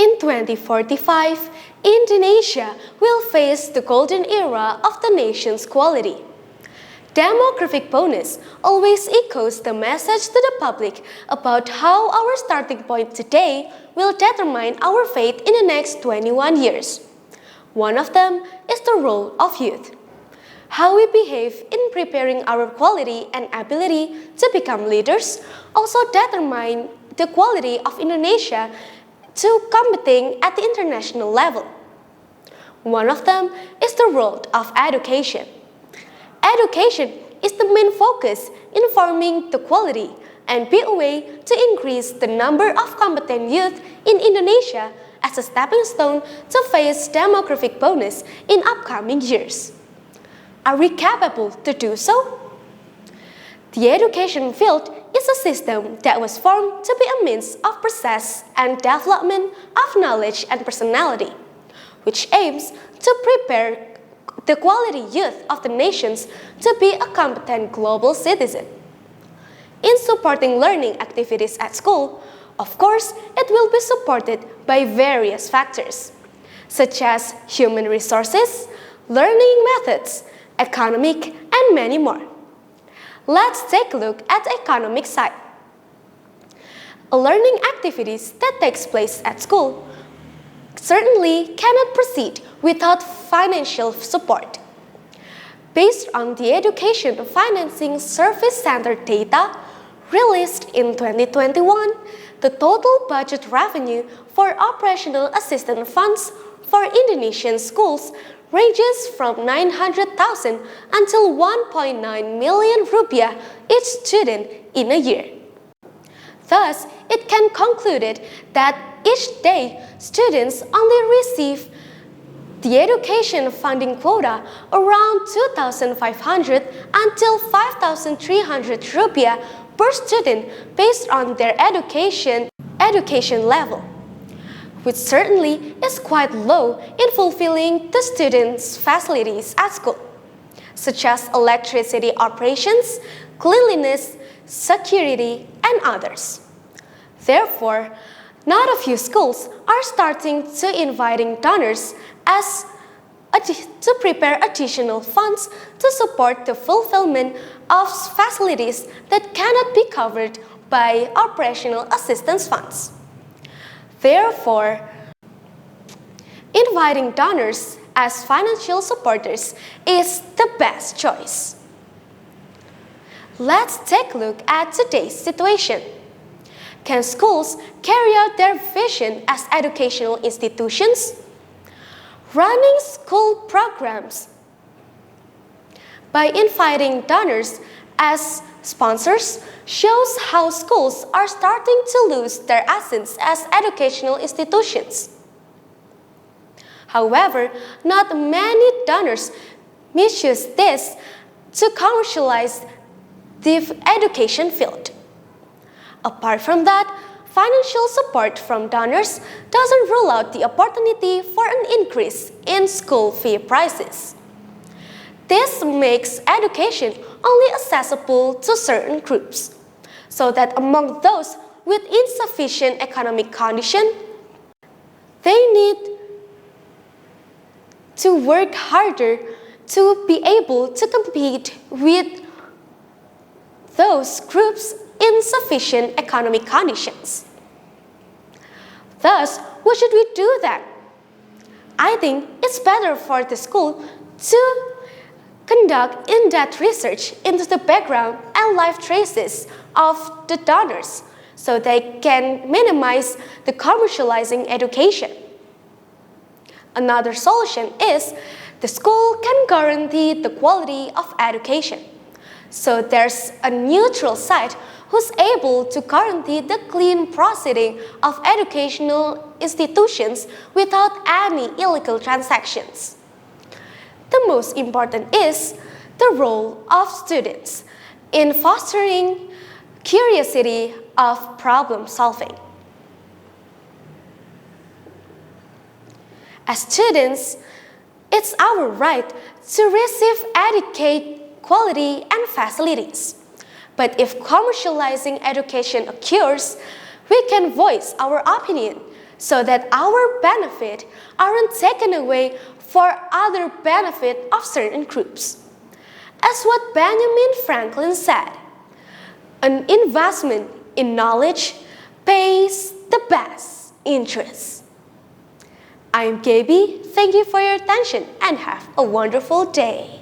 In 2045, Indonesia will face the golden era of the nation's quality. Demographic bonus always echoes the message to the public about how our starting point today will determine our fate in the next 21 years. One of them is the role of youth. How we behave in preparing our quality and ability to become leaders also determine the quality of Indonesia to competing at the international level. One of them is the role of education. Education is the main focus in forming the quality and be a way to increase the number of competent youth in Indonesia as a stepping stone to face demographic bonus in upcoming years. Are we capable to do so? The education field is a system that was formed to be a means of process and development of knowledge and personality, which aims to prepare the quality youth of the nations to be a competent global citizen. In supporting learning activities at school, of course, it will be supported by various factors, such as human resources, learning methods, economic, and many more. Let's take a look at the economic side. Learning activities that takes place at school certainly cannot proceed without financial support. Based on the Education Financing Service Center data released in 2021, the total budget revenue for operational assistance funds for Indonesian schools ranges from 900,000 until 1.9 million rupiah each student in a year. Thus, it can concluded that each day students only receive the education funding quota around 2,500 until 5,300 rupiah per student based on their education level, which certainly is quite low in fulfilling the students' facilities at school, such as electricity operations, cleanliness, security, and others. Therefore, not a few schools are starting to inviting donors to prepare additional funds to support the fulfillment of facilities that cannot be covered by operational assistance funds. Therefore, inviting donors as financial supporters is the best choice. Let's take a look at today's situation. Can schools carry out their vision as educational institutions? Running school programs by inviting donors as sponsors shows how schools are starting to lose their essence as educational institutions. However, not many donors misuse this to commercialize the education field. Apart from that, financial support from donors doesn't rule out the opportunity for an increase in school fee prices. This makes education only accessible to certain groups, so that among those with insufficient economic condition, they need to work harder to be able to compete with those groups in sufficient economic conditions. Thus, what should we do then? I think it's better for the school to conduct in-depth research into the background and life traces of the donors so they can minimize the commercializing education. Another solution is the school can guarantee the quality of education. So there's a neutral side who's able to guarantee the clean proceeding of educational institutions without any illegal transactions. The most important is the role of students in fostering curiosity of problem solving. As students, it's our right to receive adequate quality and facilities. But if commercializing education occurs, we can voice our opinion so that our benefit aren't taken away for other benefit of certain groups. As what Benjamin Franklin said, an investment in knowledge pays the best interest. I'm Gaby. Thank you for your attention and have a wonderful day.